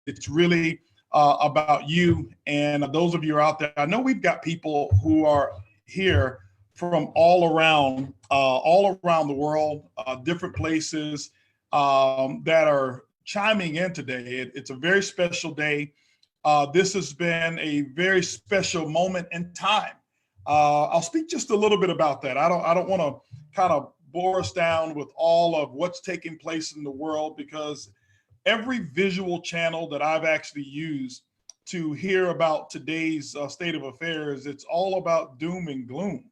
It's really about you and those of you who are out there. I know we've got people who are here from all around the world, different places that are chiming in today. It's a very special day. This has been a very special moment in time. I'll speak just a little bit about that. I don't want to kind of bore us down with all of what's taking place in the world, because every visual channel that I've actually used to hear about today's state of affairs, it's all about doom and gloom.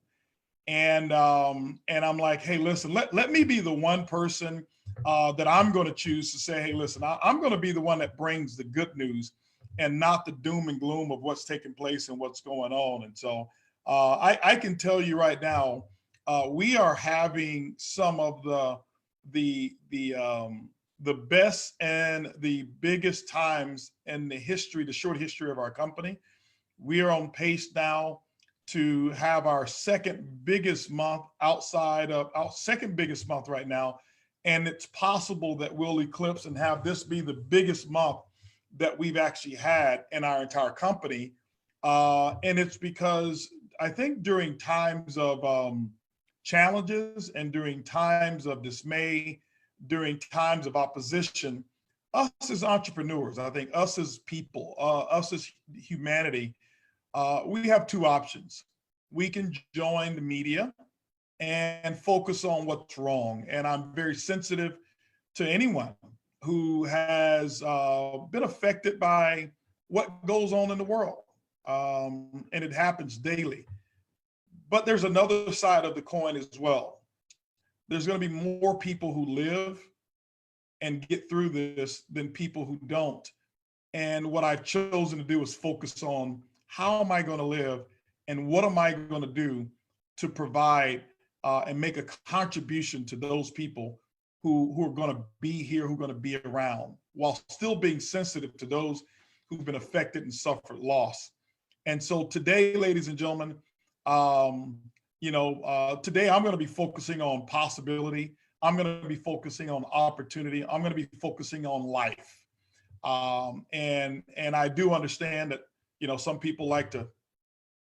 And I'm like, hey, listen, let me be the one person that I'm going to choose to say, hey, listen, I'm going to be the one that brings the good news and not the doom and gloom of what's taking place and what's going on. And so I can tell you right now, we are having some of the best and the biggest times in the short history of our company. We are on pace now to have our second biggest month right now. And it's possible that we'll eclipse and have this be the biggest month that we've actually had in our entire company. And it's because I think during times of challenges and during times of dismay, during times of opposition, us as entrepreneurs, I think us as people, us as humanity, we have two options. We can join the media and focus on what's wrong. And I'm very sensitive to anyone who has been affected by what goes on in the world. And it happens daily. But there's another side of the coin as well. There's going to be more people who live and get through this than people who don't. And what I've chosen to do is focus on how am I going to live and what am I going to do to provide and make a contribution to those people who are going to be here, who are going to be around, while still being sensitive to those who've been affected and suffered loss. And so today, ladies and gentlemen, today I'm going to be focusing on possibility. I'm going to be focusing on opportunity. I'm going to be focusing on life. And I do understand that, some people like to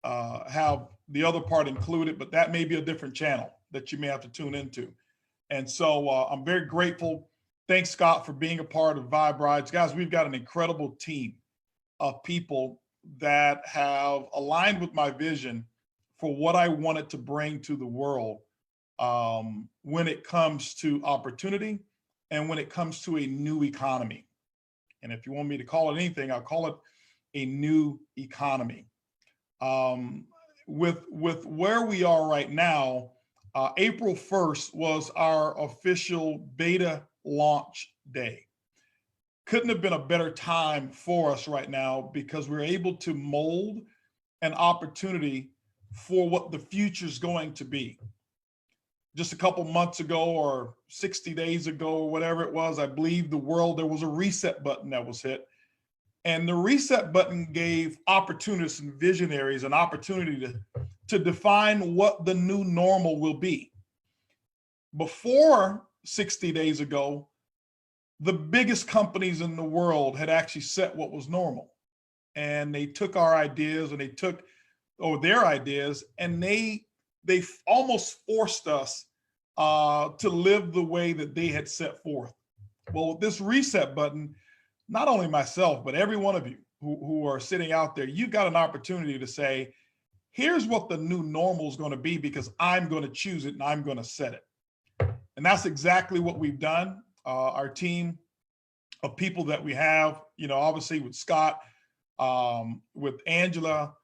have the other part included, but that may be a different channel that you may have to tune into. And so I'm very grateful. Thanks, Scott, for being a part of VibeRides. Guys, we've got an incredible team of people that have aligned with my vision for what I wanted to bring to the world when it comes to opportunity and when it comes to a new economy. And if you want me to call it anything, I'll call it a new economy. With where we are right now, April 1st was our official beta launch day. Couldn't have been a better time for us right now because we're able to mold an opportunity for what the future is going to be. Just a couple months ago or 60 days ago or whatever it was, I believe there was a reset button that was hit. And the reset button gave opportunists and visionaries an opportunity to define what the new normal will be. Before 60 days ago, the biggest companies in the world had actually set what was normal. And they took our ideas and they took their ideas and they almost forced us to live the way that they had set forth. Well, with this reset button, not only myself, but every one of you who are sitting out there, you've got an opportunity to say, here's what the new normal is going to be because I'm going to choose it and I'm going to set it. And that's exactly what we've done. Our team of people that we have, obviously with Scott, with Angela,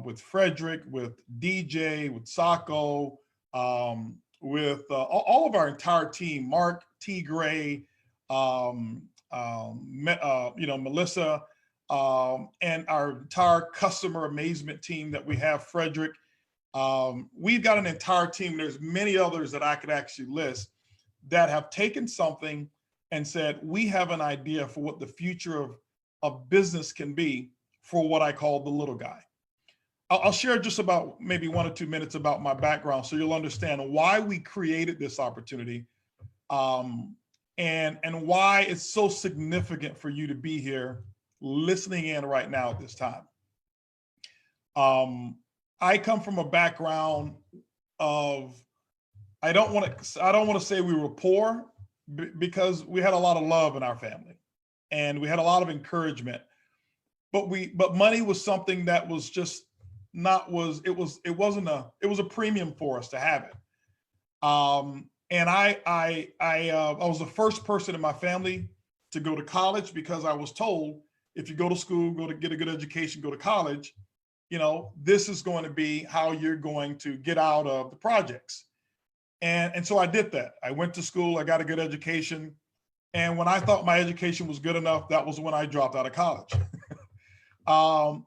with Frederick, with DJ, with Sacco, with all of our entire team, Mark T. Gray, Melissa, and our entire customer amazement team that we have, Frederick. We've got an entire team. There's many others that I could actually list that have taken something and said, we have an idea for what the future of business can be for what I call the little guy. I'll share just about maybe 1 or 2 minutes about my background so you'll understand why we created this opportunity. and why it's so significant for you to be here listening in right now at this time. I come from a background of, I don't want to say we were poor, because we had a lot of love in our family and we had a lot of encouragement, but money was something that was just it was a premium for us to have it. And I was the first person in my family to go to college, because I was told, if you go to school, go to get a good education, go to college, this is going to be how you're going to get out of the projects. And so I did that. I went to school, I got a good education. And when I thought my education was good enough, that was when I dropped out of college.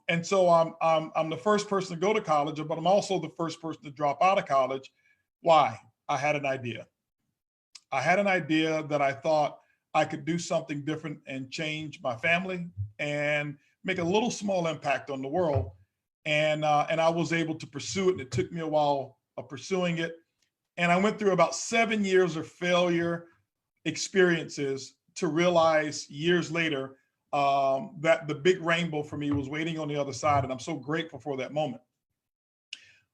And so I'm the first person to go to college, but I'm also the first person to drop out of college. Why? I had an idea. I had an idea that I thought I could do something different and change my family and make a little small impact on the world. And I was able to pursue it. And it took me a while of pursuing it. And I went through about 7 years of failure experiences to realize years later that the big rainbow for me was waiting on the other side. And I'm so grateful for that moment.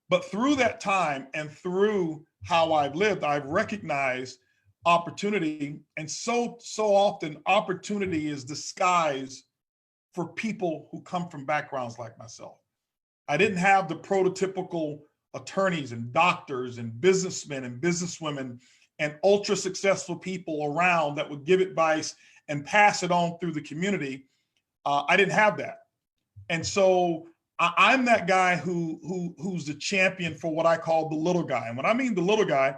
But through that time and through how I've lived, I've recognized opportunity. And so often opportunity is disguised for people who come from backgrounds like myself. I didn't have the prototypical attorneys and doctors and businessmen and businesswomen and ultra successful people around that would give advice and pass it on through the community. I didn't have that. And so I'm that guy who's the champion for what I call the little guy. And when I mean the little guy,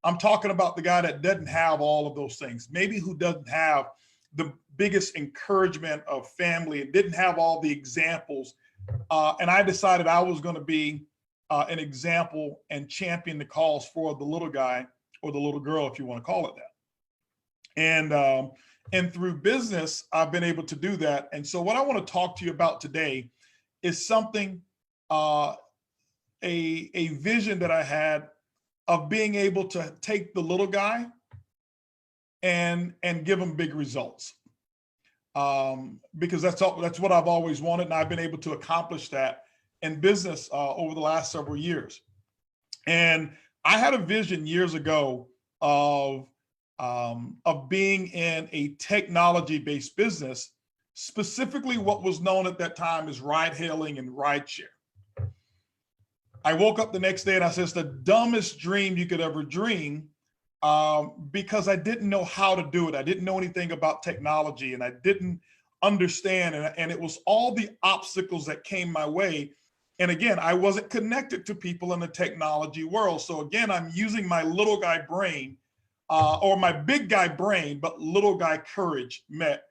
I'm talking about the guy that doesn't have all of those things, maybe who doesn't have the biggest encouragement of family and didn't have all the examples. And I decided I was going to be an example and champion the cause for the little guy, or the little girl, if you want to call it that. And through business, I've been able to do that. And so what I want to talk to you about today is something, a vision that I had of being able to take the little guy and give him big results. Because that's what I've always wanted. And I've been able to accomplish that in business over the last several years. And I had a vision years ago of being in a technology-based business, specifically what was known at that time as ride hailing and ride share. I woke up the next day and I said, it's the dumbest dream you could ever dream, because I didn't know how to do it. I didn't know anything about technology and I didn't understand. And it was all the obstacles that came my way. And again, I wasn't connected to people in the technology world. So again, I'm using my little guy brain, or my big guy brain, but little guy courage met.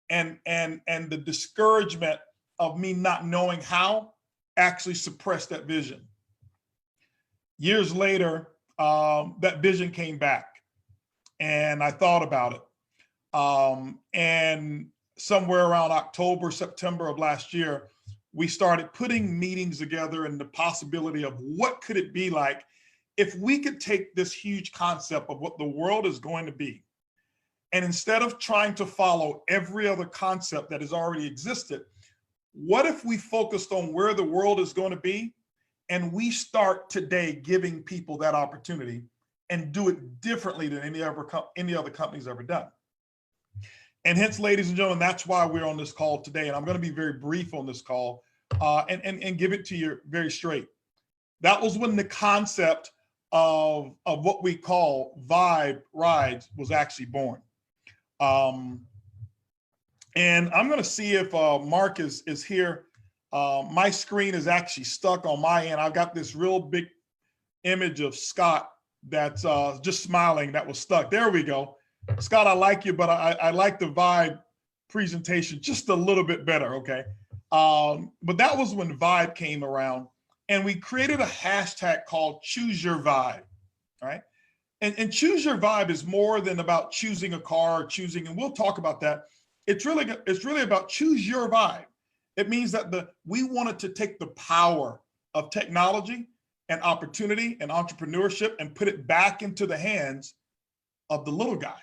And the discouragement of me not knowing how actually suppressed that vision. Years later, that vision came back and I thought about it. And somewhere around October, September of last year, we started putting meetings together and the possibility of what could it be like if we could take this huge concept of what the world is going to be. And instead of trying to follow every other concept that has already existed, what if we focused on where the world is going to be and we start today giving people that opportunity and do it differently than any other company's ever done. And hence, ladies and gentlemen, that's why we're on this call today. And I'm going to be very brief on this call and give it to you very straight. That was when the concept of what we call VibeRide was actually born. And I'm going to see if Mark is here. My screen is actually stuck on my end. I've got this real big image of Scott that's just smiling that was stuck. There we go. Scott, I like you, but I like the Vibe presentation just a little bit better, okay? But that was when Vibe came around and we created a hashtag called Choose Your Vibe, right? And Choose Your Vibe is more than about choosing a car or choosing, and we'll talk about that. It's really about choose your vibe. It means that we wanted to take the power of technology and opportunity and entrepreneurship and put it back into the hands of the little guy.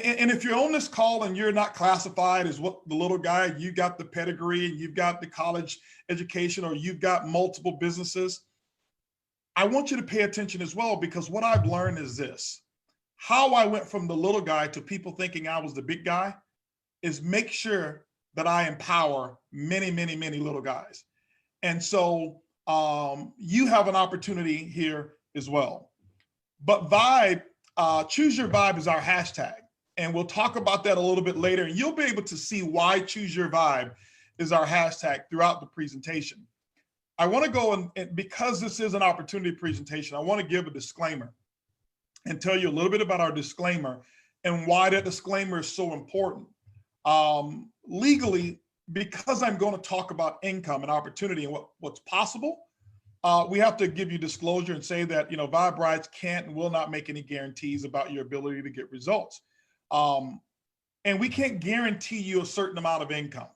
And if you're on this call and you're not classified as what the little guy, you got the pedigree and you've got the college education, or you've got multiple businesses, I want you to pay attention as well, because what I've learned is this: how I went from the little guy to people thinking I was the big guy is make sure that I empower many, many, many little guys. And so you have an opportunity here as well. But Vibe, Choose Your Vibe is our hashtag. And we'll talk about that a little bit later. And you'll be able to see why Choose Your Vibe is our hashtag throughout the presentation. I want to go and because this is an opportunity presentation, I want to give a disclaimer and tell you a little bit about our disclaimer and why that disclaimer is so important. Legally, because I'm going to talk about income and opportunity and what's possible, we have to give you disclosure and say that, VibeRides can't and will not make any guarantees about your ability to get results. And we can't guarantee you a certain amount of income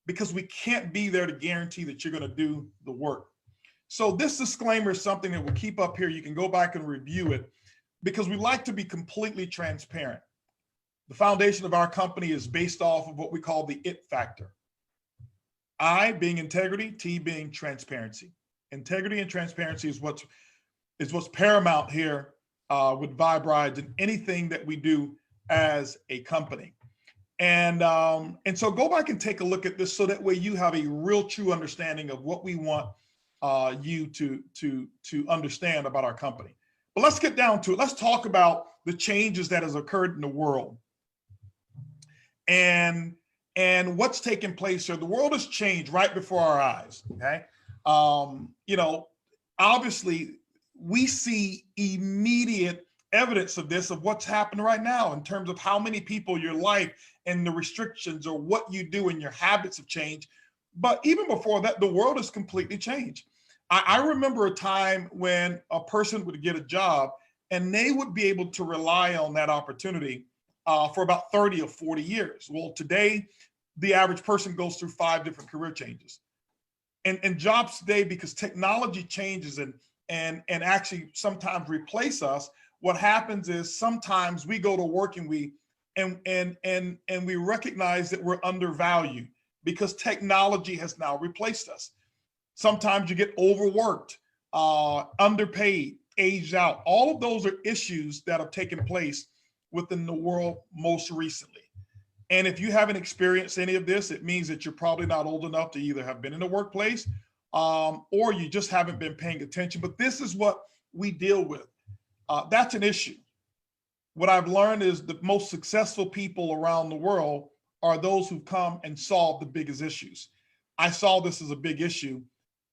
because we can't be there to guarantee that you're going to do the work. So this disclaimer is something that we'll keep up here. You can go back and review it because we like to be completely transparent. The foundation of our company is based off of what we call the IT factor. I being integrity, T being transparency. Integrity and transparency is what's paramount here with VibeRides and anything that we do as a company. And so go back and take a look at this so that way you have a real true understanding of what we want you to understand about our company. But let's get down to it. Let's talk about the changes that has occurred in the world and what's taking place here. The world has changed right before our eyes, okay? Obviously we see immediate evidence of this, of what's happening right now in terms of how many people, your life and the restrictions or what you do and your habits have changed. But even before that, the world has completely changed. I remember a time when a person would get a job and they would be able to rely on that opportunity for about 30 or 40 years. Well, today, the average person goes through 5 different career changes. And jobs today, because technology changes and actually sometimes replace us, what happens is sometimes we go to work and we recognize that we're undervalued because technology has now replaced us. Sometimes you get overworked, underpaid, aged out. All of those are issues that have taken place within the world most recently. And if you haven't experienced any of this, it means that you're probably not old enough to either have been in the workplace or you just haven't been paying attention. But this is what we deal with. That's an issue. What I've learned is the most successful people around the world are those who come and solve the biggest issues. I saw this as a big issue,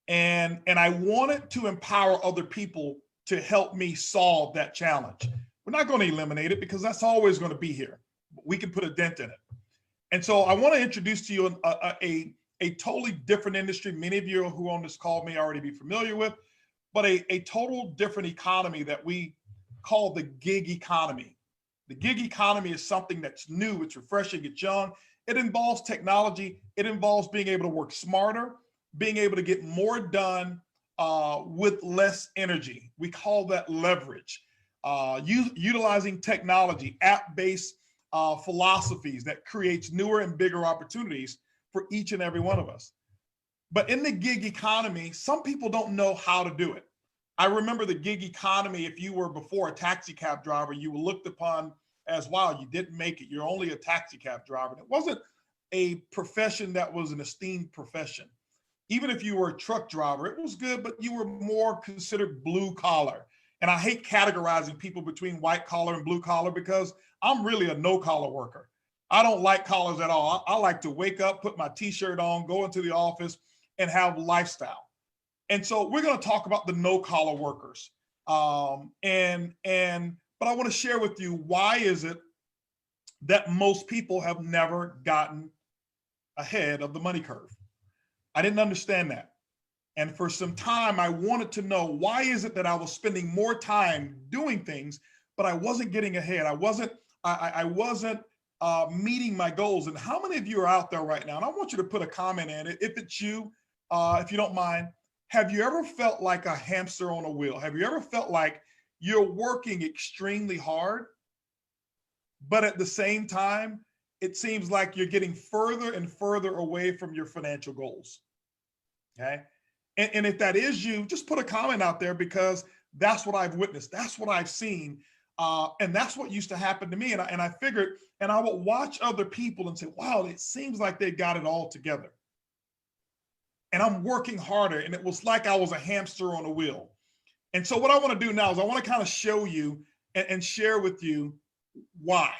and I wanted to empower other people to help me solve that challenge. We're not going to eliminate it because that's always going to be here. We can put a dent in it. And so I want to introduce to you a totally different industry. Many of you who are on this call may already be familiar with, but a total different economy that we call the gig economy. The gig economy is something that's new, it's refreshing, it's young. It involves technology. It involves being able to work smarter, being able to get more done with less energy. We call that leverage. Utilizing technology, app-based philosophies that creates newer and bigger opportunities for each and every one of us. But in the gig economy, some people don't know how to do it. I remember the gig economy, if you were before a taxi cab driver, you were looked upon as, wow, you didn't make it. You're only a taxi cab driver. And it wasn't a profession that was an esteemed profession. Even if you were a truck driver, it was good, but you were more considered blue collar. And I hate categorizing people between white collar and blue collar because I'm really a no collar worker. I don't like collars at all. I like to wake up, put my t-shirt on, go into the office and have lifestyle. And so we're going to talk about the no collar workers. But I want to share with you, why is it that most people have never gotten ahead of the money curve? I didn't understand that. And for some time, I wanted to know, why is it that I was spending more time doing things, but I wasn't getting ahead? I wasn't meeting my goals. And how many of you are out there right now? And I want you to put a comment in it. If it's you, if you don't mind, have you ever felt like a hamster on a wheel? Have you ever felt like you're working extremely hard, but at the same time, it seems like you're getting further and further away from your financial goals. Okay. And if that is you, just put a comment out there, because that's what I've witnessed. That's what I've seen. And that's what used to happen to me. And I figured, and I would watch other people and say, wow, it seems like they got it all together. And I'm working harder. And it was like I was a hamster on a wheel. And so what I want to do now is I want to kind of show you and share with you why.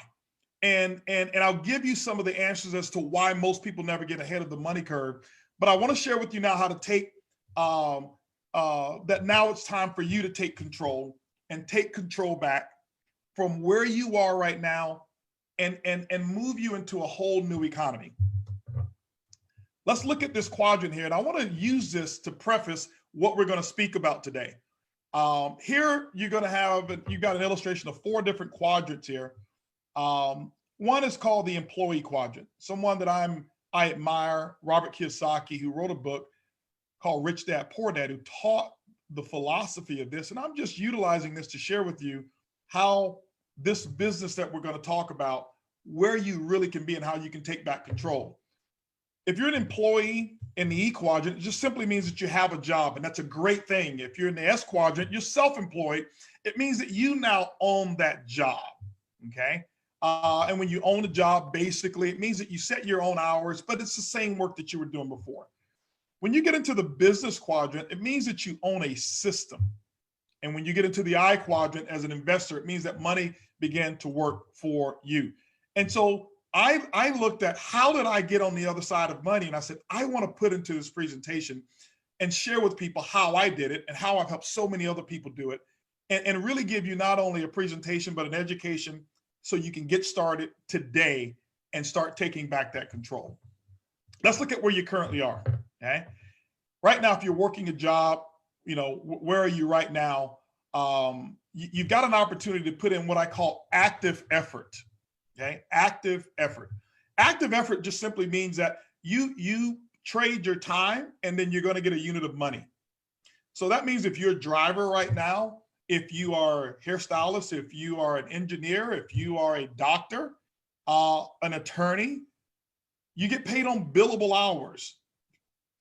And I'll give you some of the answers as to why most people never get ahead of the money curve. But I want to share with you now how to take that now it's time for you to take control and take control back from where you are right now and move you into a whole new economy. Let's look at this quadrant here. And I want to use this to preface what we're going to speak about today. Here, you're going to have, you've got an illustration of 4 different quadrants here. One is called the employee quadrant. Someone that I admire, Robert Kiyosaki, who wrote a book called Rich Dad, Poor Dad, who taught the philosophy of this. And I'm just utilizing this to share with you how this business that we're going to talk about, where you really can be and how you can take back control. If you're an employee in the E quadrant, it just simply means that you have a job, and that's a great thing. If you're in the S quadrant, you're self-employed. It means that you now own that job, okay? And when you own a job, basically, it means that you set your own hours, but it's the same work that you were doing before. When you get into the business quadrant, it means that you own a system. And when you get into the I quadrant as an investor, it means that money began to work for you. And so I looked at how did I get on the other side of money? And I said, I want to put into this presentation and share with people how I did it and how I've helped so many other people do it, and really give you not only a presentation, but an education so you can get started today and start taking back that control. Let's look at where you currently are, okay? Right now, if you're working a job, you know, where are you right now? You've got an opportunity to put in what I call active effort. Okay, active effort. Active effort just simply means that you trade your time and then you're going to get a unit of money. So that means if you're a driver right now, if you are a hairstylist, if you are an engineer, if you are a doctor, an attorney, you get paid on billable hours.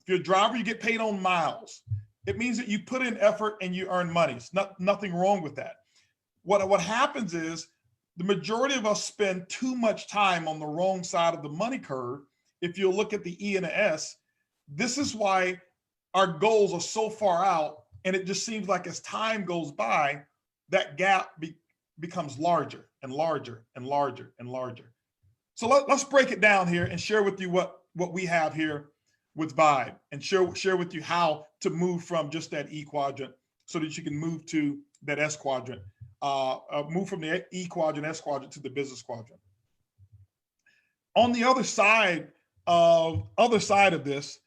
If you're a driver, you get paid on miles. It means that you put in effort and you earn money. It's nothing wrong with that. What happens is, the majority of us spend too much time on the wrong side of the money curve. If you look at the E and the S, this is why our goals are so far out, and it just seems like as time goes by, that gap becomes larger and larger and larger and larger. So let's break it down here and share with you what we have here with Vibe, and share with you how to move from just that E quadrant so that you can move to that S quadrant. Move from the E quadrant, S quadrant to the business quadrant. On the other side of this,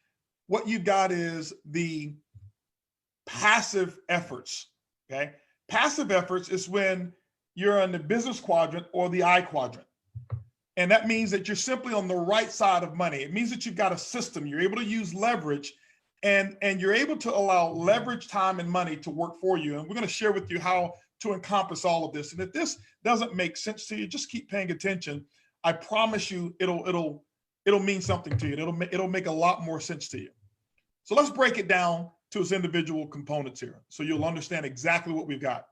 what you've got is the passive efforts, okay? Passive efforts is when you're in the business quadrant or the I quadrant. And that means that you're simply on the right side of money. It means that you've got a system. You're able to use leverage, and you're able to allow leverage, time, and money to work for you. And we're going to share with you how to encompass all of this. And if this doesn't make sense to you, just keep paying attention. I promise you it'll mean something to you. It'll make a lot more sense to you. So let's break it down to its individual components here so you'll understand exactly what we've got.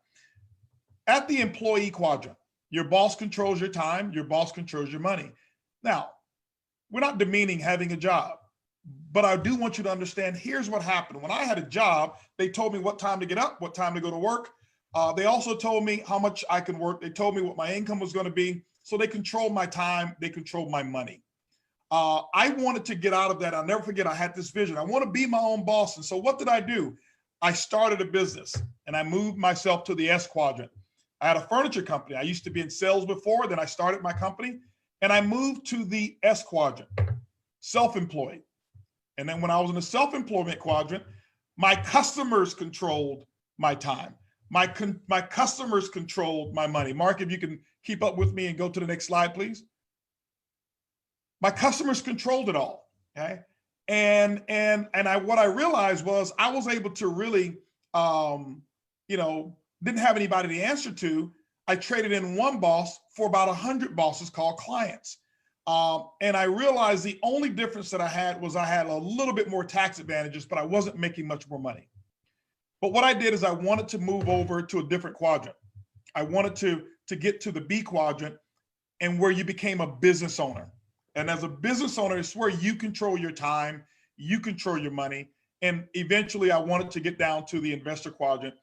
At the employee quadrant, your boss controls your time, your boss controls your money. Now, we're not demeaning having a job, but I do want you to understand, here's what happened. When I had a job, they told me what time to get up, what time to go to work. They also told me how much I can work. They told me what my income was going to be. So they controlled my time. They controlled my money. I wanted to get out of that. I'll never forget, I had this vision. I want to be my own boss. And so what did I do? I started a business and I moved myself to the S quadrant. I had a furniture company. I used to be in sales before. Then I started my company and I moved to the S quadrant, self-employed. And then when I was in the self-employment quadrant, my customers controlled my time. My customers controlled my money. Mark, if you can keep up with me and go to the next slide, please. My customers controlled it all, okay? And what I realized was I was able to really, didn't have anybody to answer to. I traded in one boss for about 100 bosses called clients. And I realized the only difference that I had was I had a little bit more tax advantages, but I wasn't making much more money. But what I did is I wanted to move over to a different quadrant. I wanted to get to the B quadrant, and where you became a business owner. And as a business owner, it's where you control your time, you control your money. And eventually I wanted to get down to the investor quadrant,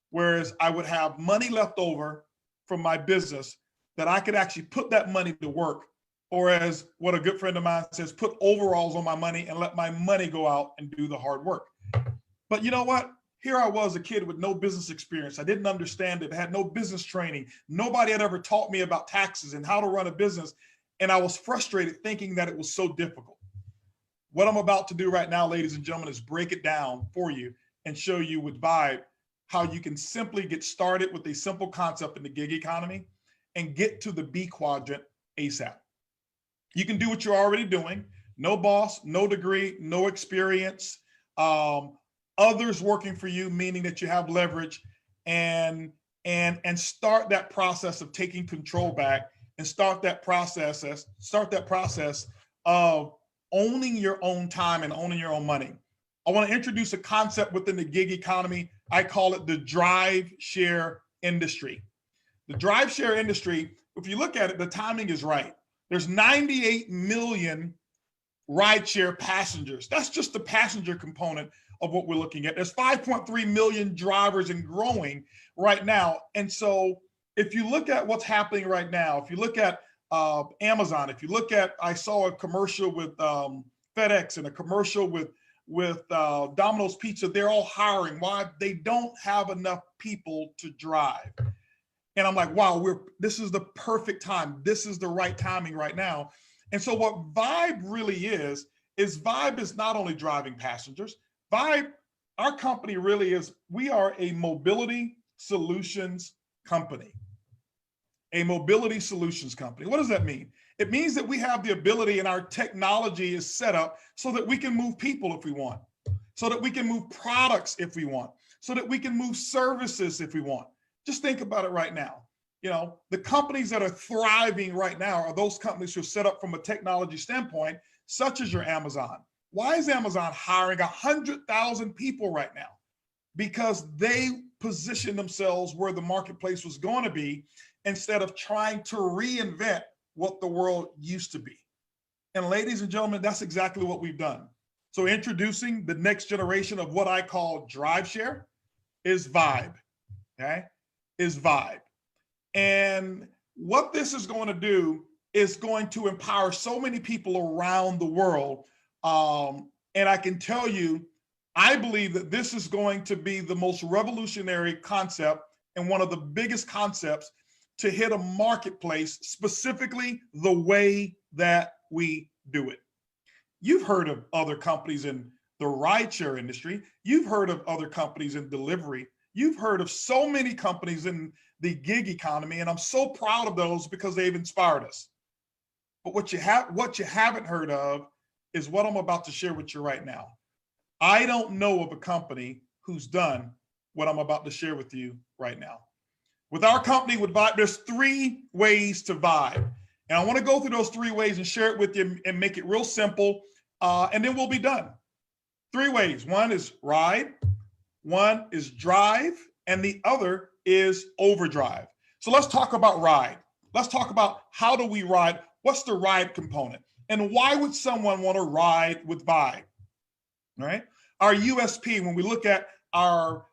whereas I would have money left over from my business that I could actually put that money to work, or as what a good friend of mine says, put overalls on my money and let my money go out and do the hard work. But you know what? Here I was, a kid with no business experience. I didn't understand it. I had no business training. Nobody had ever taught me about taxes and how to run a business. And I was frustrated thinking that it was so difficult. What I'm about to do right now, ladies and gentlemen, is break it down for you and show you with Vibe how you can simply get started with a simple concept in the gig economy and get to the B quadrant ASAP. You can do what you're already doing. No boss, no degree, no experience. Others working for you, meaning that you have leverage, and start that process of taking control back, and start that process of owning your own time and owning your own money. I want to introduce a concept within the gig economy. I call it the drive share industry. The drive share industry, if you look at it, the timing is right. There's 98 million rideshare passengers. That's just the passenger component of what we're looking at. There's 5.3 million drivers and growing right now. And so if you look at what's happening right now, if you look at Amazon, if you look at, I saw a commercial with FedEx and a commercial with Domino's Pizza, they're all hiring. Why? They don't have enough people to drive. And I'm like, wow, this is the perfect time. This is the right timing right now. And so what Vibe really is Vibe is not only driving passengers. Vibe, our company really is, we are a mobility solutions company. A mobility solutions company. What does that mean? It means that we have the ability, and our technology is set up so that we can move people if we want, so that we can move products if we want, so that we can move services if we want. Just think about it right now. You know, the companies that are thriving right now are those companies who are set up from a technology standpoint, such as your Amazon. Why is Amazon hiring 100,000 people right now? Because they position themselves where the marketplace was going to be, instead of trying to reinvent what the world used to be. And ladies and gentlemen, that's exactly what we've done. So introducing the next generation of what I call drive share is Vibe, okay? Is Vibe. And what this is going to do is going to empower so many people around the world. And I can tell you, I believe that this is going to be the most revolutionary concept and one of the biggest concepts to hit a marketplace, specifically the way that we do it. You've heard of other companies in the rideshare industry. You've heard of other companies in delivery. You've heard of so many companies in the gig economy, and I'm so proud of those because they've inspired us. But what you haven't heard of is what I'm about to share with you right now. I don't know of a company who's done what I'm about to share with you right now. With our company, with Vibe, there's 3 ways to Vibe. And I want to go through those 3 ways and share it with you and make it real simple, and then we'll be done. 3 ways. One is ride, one is drive, and the other is overdrive. So let's talk about ride. Let's talk about how do we ride? What's the ride component? And why would someone want to ride with Vibe? All right. Our USP, when we look at our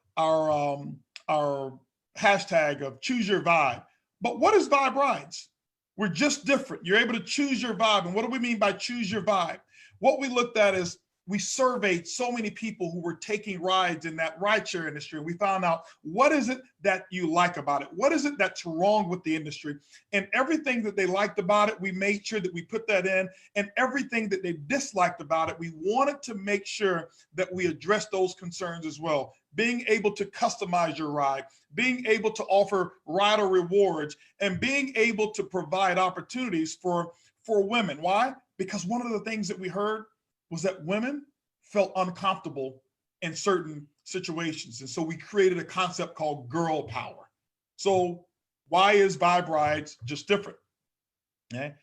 hashtag of choose your vibe. But what is Vibe Rides? We're just different. You're able to choose your vibe. And what do we mean by choose your vibe? What we looked at is we surveyed so many people who were taking rides in that rideshare industry. We found out, what is it that you like about it? What is it that's wrong with the industry? And everything that they liked about it, we made sure that we put that in. And everything that they disliked about it, we wanted to make sure that we address those concerns as well. Being able to customize your ride, being able to offer rider rewards, and being able to provide opportunities for women. Why? Because one of the things that we heard was that women felt uncomfortable in certain situations. And so we created a concept called girl power. So Why is VibeRide just different? Okay.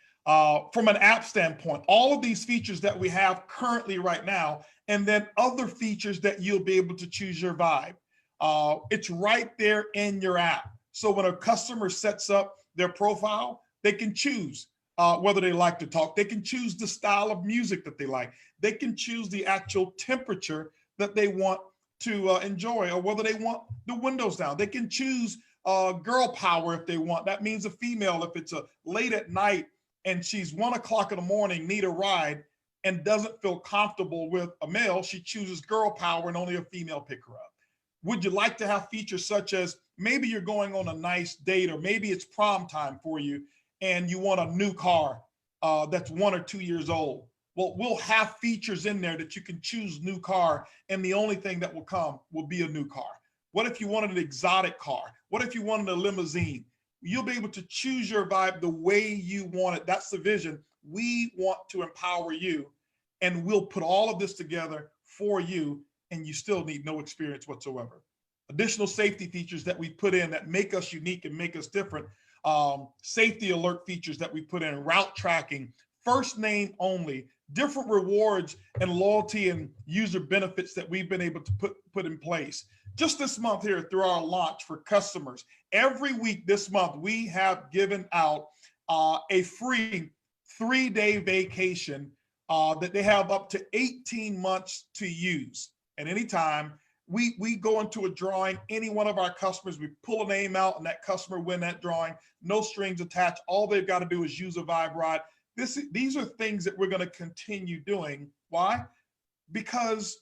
From an app standpoint, all of these features that we have currently right now, and then other features that you'll be able to choose your vibe. It's right there in your app. So when a customer sets up their profile, they can choose whether they like to talk. They can choose the style of music that they like. They can choose the actual temperature that they want to enjoy, or whether they want the windows down. They can choose girl power if they want. That means a female, if it's a late at night and she's 1 o'clock in the morning, need a ride and doesn't feel comfortable with a male, she chooses girl power and only a female pick her up. Would you like to have features such as maybe you're going on a nice date, or maybe it's prom time for you and you want a new car that's 1 or 2 years old? Well, we'll have features in there that you can choose new car, and the only thing that will come will be a new car. What if you wanted an exotic car? What if you wanted a limousine? You'll be able to choose your vibe the way you want it. That's the vision. We want to empower you, and we'll put all of this together for you, and you still need no experience whatsoever. Additional safety features that we put in that make us unique and make us different. Safety alert features that we put in, route tracking, first name only, different rewards and loyalty and user benefits that we've been able to put in place. Just this month here, through our launch for customers, every week this month, we have given out a free 3-day vacation that they have up to 18 months to use. At any time, we go into a drawing. Any one of our customers, we pull a name out and that customer win that drawing. No strings attached. All they've got to do is use a VibeRide. These are things that we're going to continue doing. Why? Because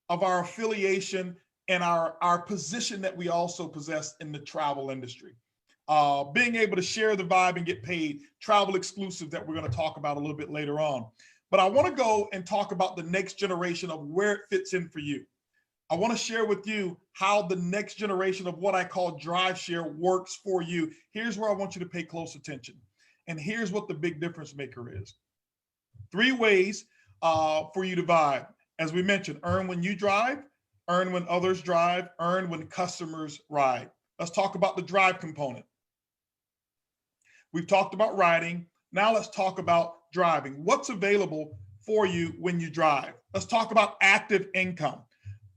of our affiliation and our position that we also possess in the travel industry. Being able to share the vibe and get paid, travel exclusive that we're going to talk about a little bit later on. But I want to go and talk about the next generation of where it fits in for you. I want to share with you how the next generation of what I call drive share works for you. Here's where I want you to pay close attention. And here's what the big difference maker is. 3 ways for you to vibe. As we mentioned, earn when you drive, earn when others drive, earn when customers ride. Let's talk about the drive component. We've talked about riding. Now let's talk about driving. What's available for you when you drive? Let's talk about active income.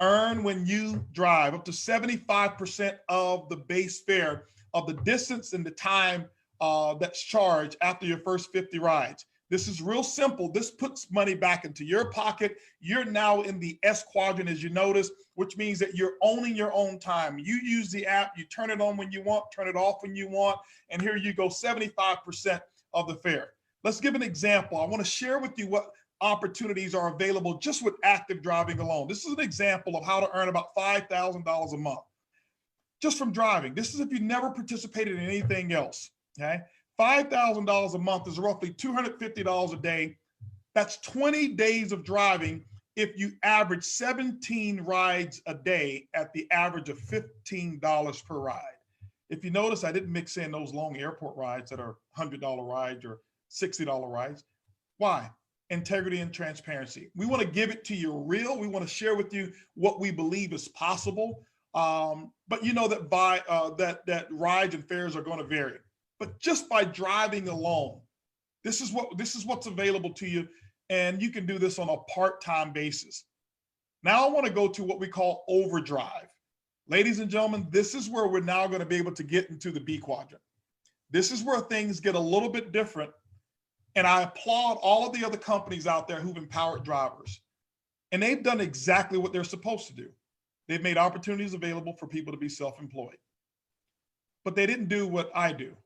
Earn when you drive, up to 75% of the base fare of the distance and the time that's charged after your first 50 rides. This is real simple. This puts money back into your pocket. You're now in the S quadrant, as you notice, which means that you're owning your own time. You use the app, you turn it on when you want, turn it off when you want, and here you go, 75% of the fare. Let's give an example. I want to share with you what opportunities are available just with active driving alone. This is an example of how to earn about $5,000 a month just from driving. This is if you never participated in anything else. Okay, $5,000 a month is roughly $250 a day. That's 20 days of driving if you average 17 rides a day at the average of $15 per ride. If you notice, I didn't mix in those long airport rides that are $100 rides or $60 rides. Why? Integrity and transparency. We want to give it to you real. We want to share with you what we believe is possible. But you know that that rides and fares are going to vary. But just by driving alone, this is what's available to you, and you can do this on a part-time basis. Now I want to go to what we call overdrive. Ladies and gentlemen, this is where we're now going to be able to get into the B quadrant. This is where things get a little bit different, and I applaud all of the other companies out there who've empowered drivers, and they've done exactly what they're supposed to do. They've made opportunities available for people to be self-employed, but they didn't do what I do.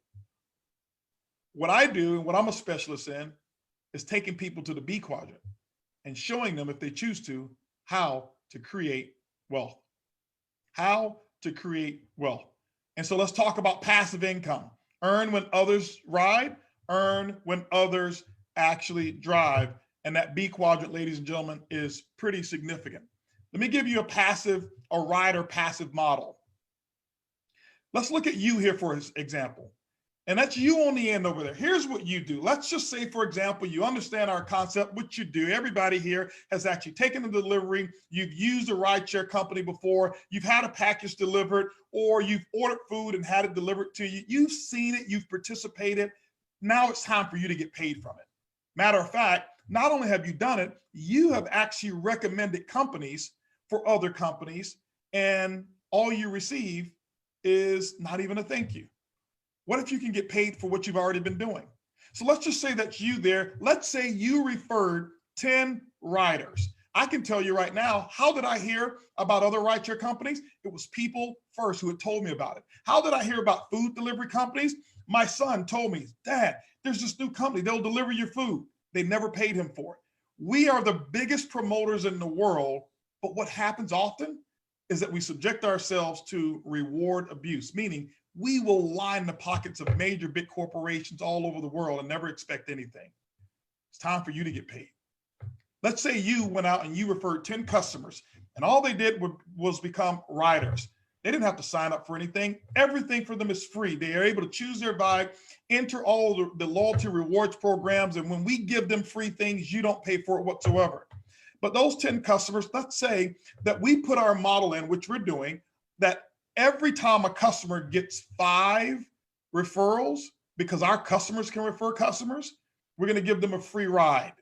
What I do and what I'm a specialist in is taking people to the B quadrant and showing them, if they choose to, how to create wealth. How to create wealth. And so let's talk about passive income. Earn when others ride, earn when others actually drive. And that B quadrant, ladies and gentlemen, is pretty significant. Let me give you a rider passive model. Let's look at you here for example. And that's you on the end over there. Here's what you do. Let's just say, for example, you understand our concept, what you do. Everybody here has actually taken the delivery. You've used a rideshare company before. You've had a package delivered, or you've ordered food and had it delivered to you. You've seen it, you've participated. Now it's time for you to get paid from it. Matter of fact, not only have you done it, you have actually recommended companies for other companies, and all you receive is not even a thank you. What if you can get paid for what you've already been doing? So let's just say that's you there. Let's say you referred 10 riders. I can tell you right now, how did I hear about other rideshare companies? It was people first who had told me about it. How did I hear about food delivery companies? My son told me, Dad, there's this new company, they'll deliver your food. They never paid him for it. We are the biggest promoters in the world, but what happens often is that we subject ourselves to reward abuse, meaning we will line the pockets of major big corporations all over the world and never expect anything. It's time for you to get paid. Let's say you went out and you referred 10 customers and all they did was become riders. They didn't have to sign up for anything. Everything for them is free. They are able to choose their vibe, enter all the loyalty rewards programs, and when we give them free things, you don't pay for it whatsoever. But those 10 customers, let's say that we put our model in, which we're doing, that every time a customer gets 5 referrals, because our customers can refer customers, we're going to give them a free ride.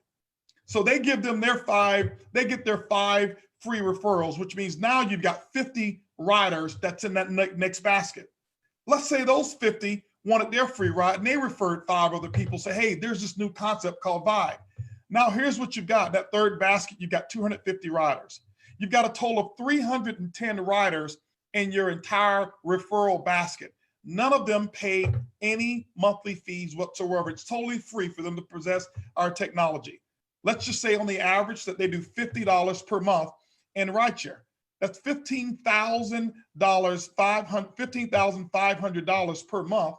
So they give them their 5, they get their 5 free referrals, which means now you've got 50 riders that's in that next basket. Let's say those 50 wanted their free ride and they referred 5 other people, say, hey, there's this new concept called Vibe. Now here's what you've got, that third basket, you've got 250 riders. You've got a total of 310 riders in your entire referral basket. None of them pay any monthly fees whatsoever. It's totally free for them to possess our technology. Let's just say on the average that they do $50 per month in rideshare. That's $15,500 per month.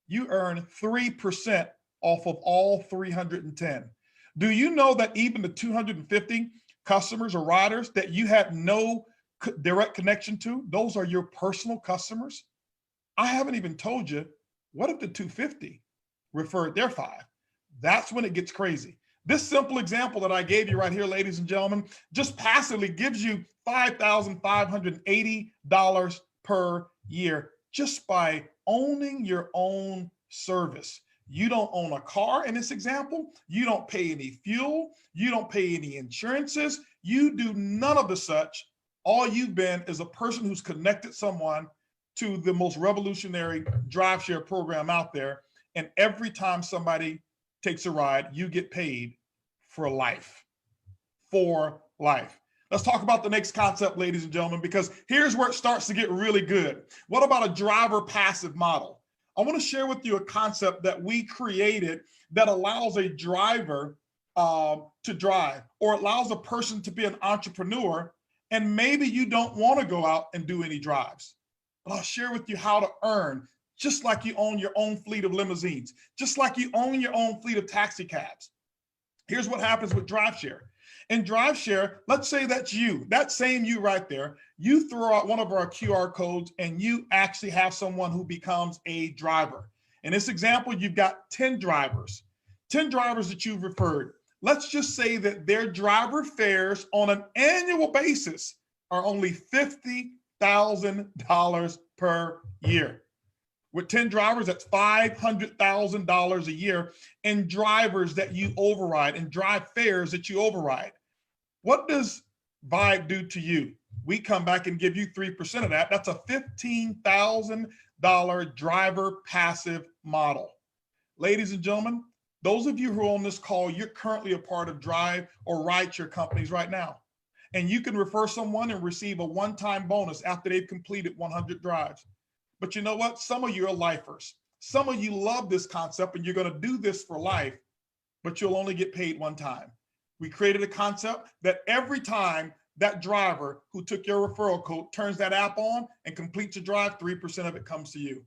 You earn 3% off of all 310. Do you know that even the 250 customers or riders that you had no direct connection to, those are your personal customers? I haven't even told you, what if the 250 referred their 5? That's when it gets crazy. This simple example that I gave you right here, ladies and gentlemen, just passively gives you $5,580 per year just by owning your own service. You don't own a car in this example. You don't pay any fuel. You don't pay any insurances. You do none of the such. All you've been is a person who's connected someone to the most revolutionary drive share program out there. And every time somebody takes a ride, you get paid for life. For life. Let's talk about the next concept, ladies and gentlemen, because here's where it starts to get really good. What about a driver passive model? I want to share with you a concept that we created that allows a driver to drive, or allows a person to be an entrepreneur, and maybe you don't want to go out and do any drives. But I'll share with you how to earn, just like you own your own fleet of limousines, just like you own your own fleet of taxi cabs. Here's what happens with DriveShare. In DriveShare, let's say that's you, that same you right there, you throw out one of our QR codes and you actually have someone who becomes a driver. In this example, you've got 10 drivers that you've referred. Let's just say that their driver fares on an annual basis are only $50,000 per year. With 10 drivers, that's $500,000 a year in drivers that you override and drive fares that you override. What does Vibe do to you? We come back and give you 3% of that. That's a $15,000 driver passive model. Ladies and gentlemen, those of you who are on this call, you're currently a part of drive or rideshare companies right now. And you can refer someone and receive a one-time bonus after they've completed 100 drives. But you know what? Some of you are lifers. Some of you love this concept and you're going to do this for life, but you'll only get paid one time. We created a concept that every time that driver who took your referral code turns that app on and completes a drive, 3% of it comes to you.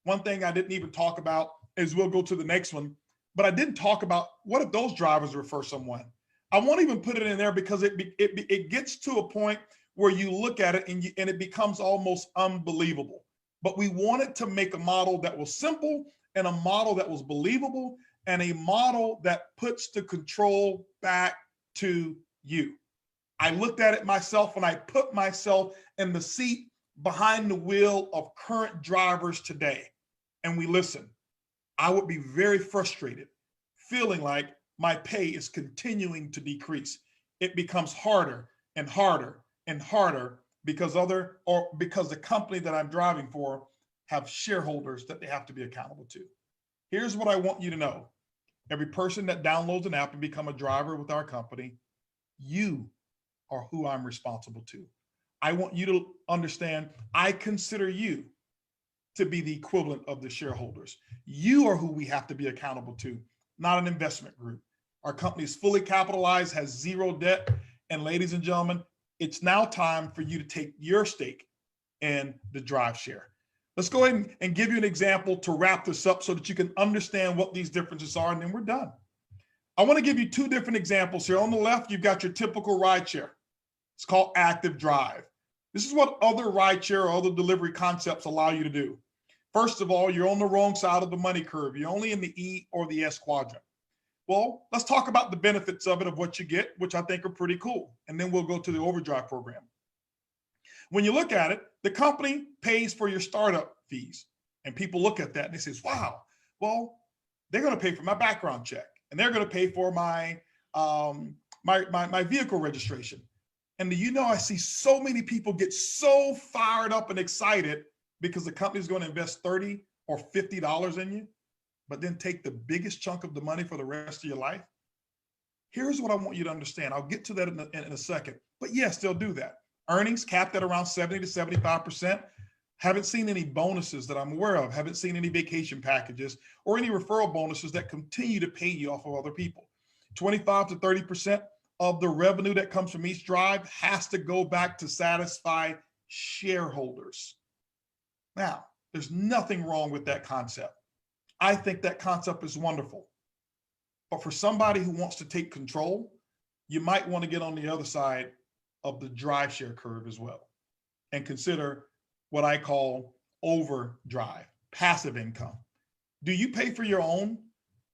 One thing I didn't even talk about is, we'll go to the next one, but I didn't talk about, what if those drivers refer someone? I won't even put it in there because it gets to a point where you look at it and it becomes almost unbelievable. But we wanted to make a model that was simple and a model that was believable and a model that puts the control back to you. I looked at it myself when I put myself in the seat behind the wheel of current drivers today, and we listen. I would be very frustrated, feeling like my pay is continuing to decrease. It becomes harder and harder and harder because the company that I'm driving for have shareholders that they have to be accountable to. Here's what I want you to know. Every person that downloads an app and become a driver with our company, you are who I'm responsible to. I want you to understand, I consider you to be the equivalent of the shareholders. You are who we have to be accountable to, not an investment group. Our company is fully capitalized, has zero debt. And ladies and gentlemen, it's now time for you to take your stake in the drive share. Let's go ahead and give you an example to wrap this up so that you can understand what these differences are, and then we're done. I want to give you two different examples here. On the left, you've got your typical ride share. It's called active drive. This is what other rideshare or other delivery concepts allow you to do. First of all, you're on the wrong side of the money curve. You're only in the E or the S quadrant. Well, let's talk about the benefits of it, of what you get, which I think are pretty cool. And then we'll go to the overdrive program. When you look at it, the company pays for your startup fees. And people look at that and they say, wow, well, they're going to pay for my background check, and they're going to pay for my vehicle registration. And do you know, I see so many people get so fired up and excited because the company's going to invest $30 or $50 in you, but then take the biggest chunk of the money for the rest of your life. Here's what I want you to understand. I'll get to that in a second. But yes, they'll do that. Earnings capped at around 70 to 75%. Haven't seen any bonuses that I'm aware of. Haven't seen any vacation packages or any referral bonuses that continue to pay you off of other people. 25 to 30% of the revenue that comes from each drive has to go back to satisfy shareholders. Now, there's nothing wrong with that concept. I think that concept is wonderful. But for somebody who wants to take control, you might want to get on the other side of the drive share curve as well and consider what I call overdrive, passive income. Do you pay for your own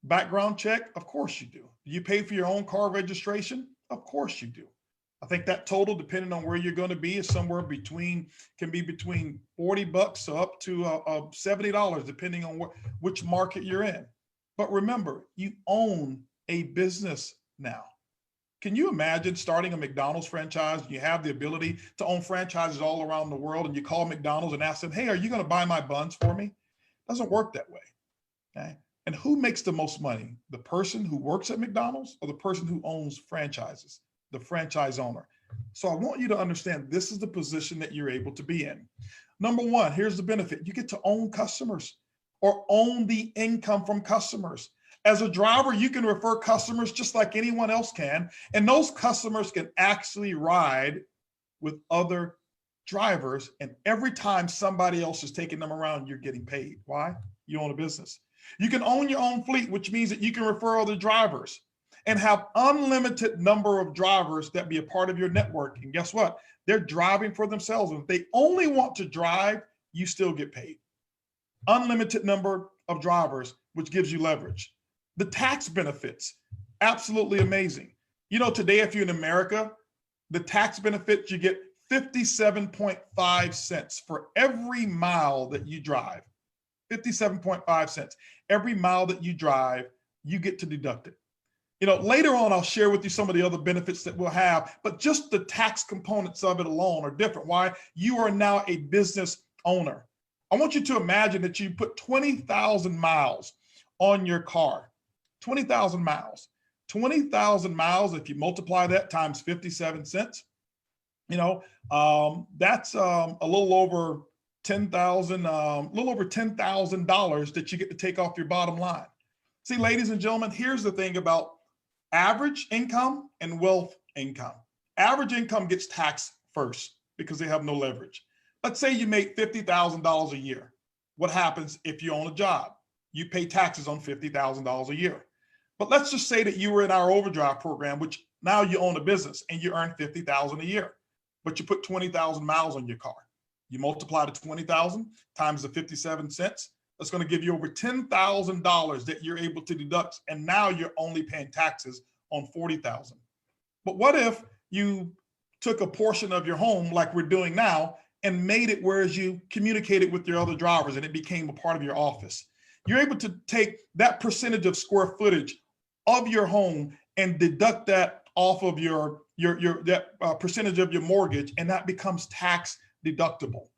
background check? Of course you do. Do you pay for your own car registration? Of course you do. I think that total, depending on where you're going to be, is somewhere between, can be between $40 up to $70, depending on which market you're in. But remember, you own a business now. Can you imagine starting a McDonald's franchise? You have the ability to own franchises all around the world, and you call McDonald's and ask them, hey, are you going to buy my buns for me? It doesn't work that way. Okay. And who makes the most money? The person who works at McDonald's or the person who owns franchises, the franchise owner? So I want you to understand this is the position that you're able to be in. Number one, here's the benefit. You get to own customers or own the income from customers. As a driver, you can refer customers just like anyone else can, and those customers can actually ride with other drivers, and every time somebody else is taking them around, you're getting paid. Why? You own a business. You can own your own fleet, which means that you can refer other drivers and have unlimited number of drivers that be a part of your network. And guess what? They're driving for themselves. And if they only want to drive, you still get paid. Unlimited number of drivers, which gives you leverage. The tax benefits, absolutely amazing. You know, today, if you're in America, the tax benefits, you get 57.5 cents for every mile that you drive. 57.5 cents. Every mile that you drive, you get to deduct it. You know, later on, I'll share with you some of the other benefits that we'll have, but just the tax components of it alone are different. Why? You are now a business owner. I want you to imagine that you put 20,000 miles on your car. 20,000 miles. 20,000 miles, if you multiply that times 57 cents, you know, that's a little over $10,000 that you get to take off your bottom line. See, ladies and gentlemen, here's the thing about average income and wealth income. Average income gets taxed first because they have no leverage. Let's say you make $50,000 a year. What happens if you own a job? You pay taxes on $50,000 a year. But let's just say that you were in our overdrive program, which now you own a business and you earn $50,000 a year, but you put 20,000 miles on your car. You multiply the 20,000 times the 57 cents, that's going to give you over $10,000 that you're able to deduct. And now you're only paying taxes on $40,000. But what if you took a portion of your home like we're doing now and made it whereas you communicated with your other drivers and it became a part of your office? You're able to take that percentage of square footage of your home and deduct that off of your percentage of your mortgage, and that becomes tax deductible.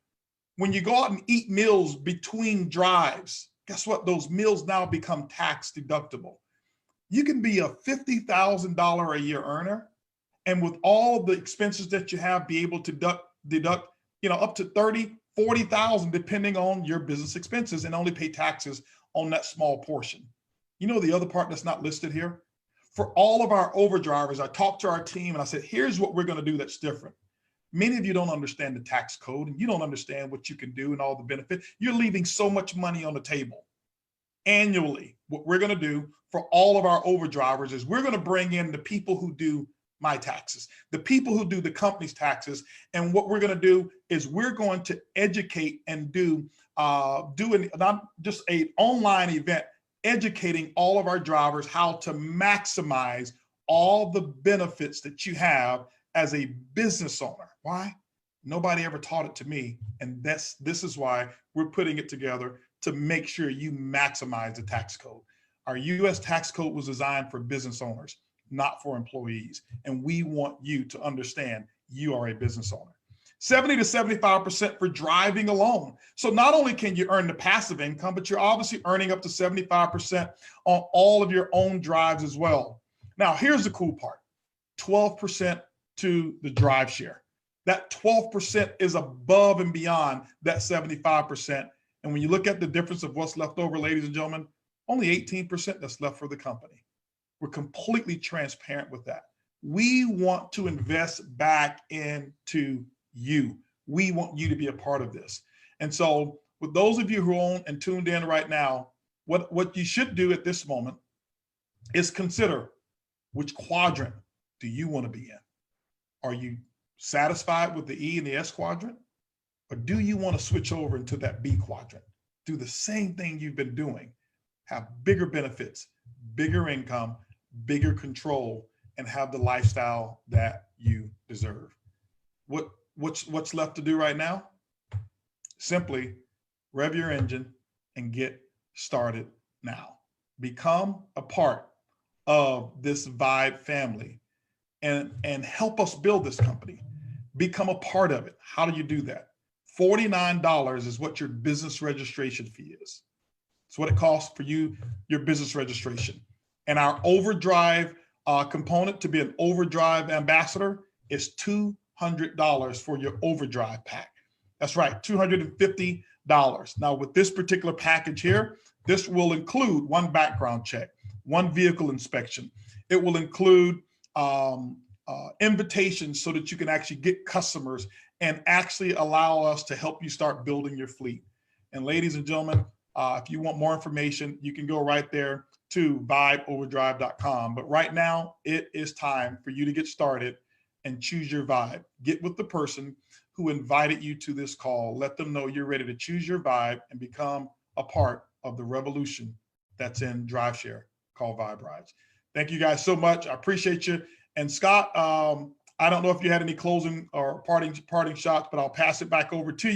When you go out and eat meals between drives, guess what? Those meals now become tax deductible. You can be a $50,000 a year earner, and with all the expenses that you have, be able to deduct, up to 30, 40,000, depending on your business expenses, and only pay taxes on that small portion. The other part that's not listed here? For all of our overdrivers, I talked to our team and I said, here's what we're going to do that's different. Many of you don't understand the tax code and you don't understand what you can do and all the benefits. You're leaving so much money on the table. Annually, what we're going to do for all of our overdrivers is we're going to bring in the people who do my taxes, the people who do the company's taxes. And what we're going to do is we're going to educate and do not just an online event, educating all of our drivers how to maximize all the benefits that you have as a business owner. Why? Nobody ever taught it to me. And this is why we're putting it together to make sure you maximize the tax code. Our US tax code was designed for business owners, not for employees. And we want you to understand you are a business owner. 70 to 75% for driving alone. So not only can you earn the passive income, but you're obviously earning up to 75% on all of your own drives as well. Now, here's the cool part, 12% to the drive share. That 12% is above and beyond that 75%. And when you look at the difference of what's left over, ladies and gentlemen, only 18% that's left for the company. We're completely transparent with that. We want to invest back into you. We want you to be a part of this. And so with those of you who are on and tuned in right now, what you should do at this moment is consider, which quadrant do you want to be in? Are you satisfied with the E and the S quadrant? Or do you want to switch over into that B quadrant? Do the same thing you've been doing, have bigger benefits, bigger income, bigger control, and have the lifestyle that you deserve. What's left to do right now? Simply rev your engine and get started now. Become a part of this Vibe family and help us build this company. Become a part of it. How do you do that? $49 is what your business registration fee is. It's what it costs for you, your business registration. And our overdrive component to be an overdrive ambassador is $200 for your overdrive pack. That's right, $250. Now with this particular package here, this will include one background check, one vehicle inspection. It will include invitations so that you can actually get customers and actually allow us to help you start building your fleet. And ladies and gentlemen, if you want more information, you can go right there to vibeoverdrive.com. But right now, it is time for you to get started and choose your vibe. Get with the person who invited you to this call. Let them know you're ready to choose your vibe and become a part of the revolution that's in DriveShare called VibeRides. Thank you guys so much. I appreciate you. And Scott, I don't know if you had any closing or parting shots, but I'll pass it back over to you.